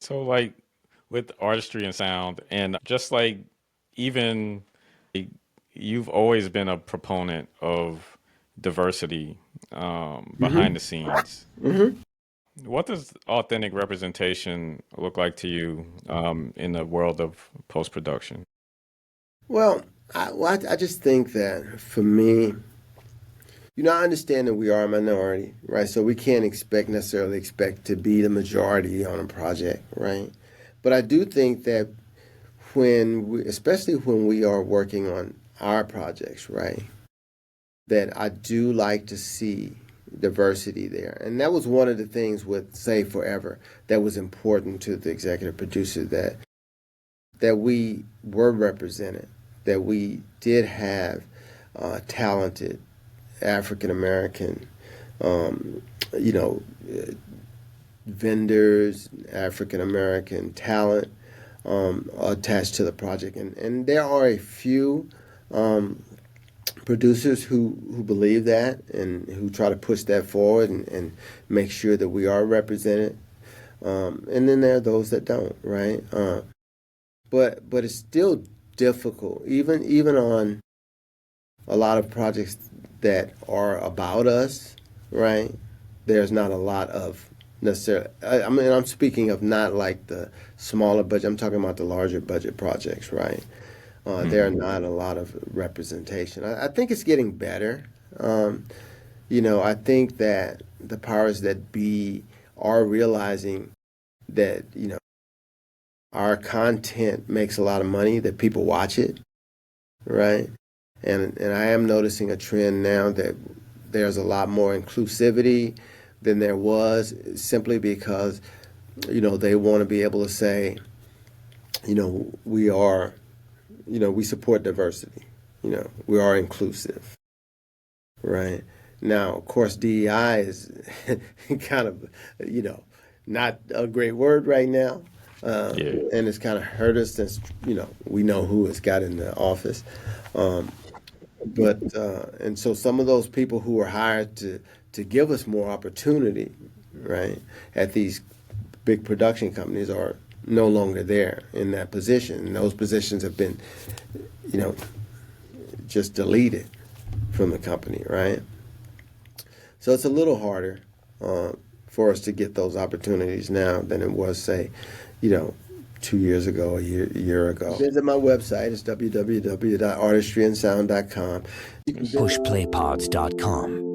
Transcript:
So like with artistry and sound, and just like even like, you've always been a proponent of diversity behind Mm-hmm. the scenes. Mm-hmm. What does authentic representation look like to you in the world of post-production? Well, I just think that for me, I understand that we are a minority, right? So we can't necessarily expect to be the majority on a project, right? But I do think that especially when we are working on our projects, right? That I do like to see diversity there. And that was one of the things with Save Forever that was important to the executive producer, that we were represented, that we did have talented African American, um, you know, vendors, African American talent attached to the project, and there are a few um, producers who believe that and who try to push that forward and make sure that we are represented. And then there are those that don't, right? But it's still difficult, even on a lot of projects that are about us, right? There's not a lot of necessarily. I mean, I'm speaking of not like the smaller budget. I'm talking about the larger budget projects, right? There are Hmm. not a lot of representation. I think it's getting better. I think that the powers that be are realizing that our content makes a lot of money, that people watch it, right? And I am noticing a trend now that there's a lot more inclusivity than there was, simply because they want to be able to say, we are, we support diversity, we are inclusive, right? Now, of course, DEI is kind of, you know not a great word right now, Yeah. and it's kind of hurt us since we know who has got in the office. um, But and so some of those people who were hired to give us more opportunity, right, at these big production companies are no longer there in that position. And those positions have been, you know, just deleted from the company, right? So it's a little harder uh, for us to get those opportunities now than it was, say, you know, 2 years ago, a year ago. Visit my website. It's www.artistryandsound.com. You can visit pushplaypods.com.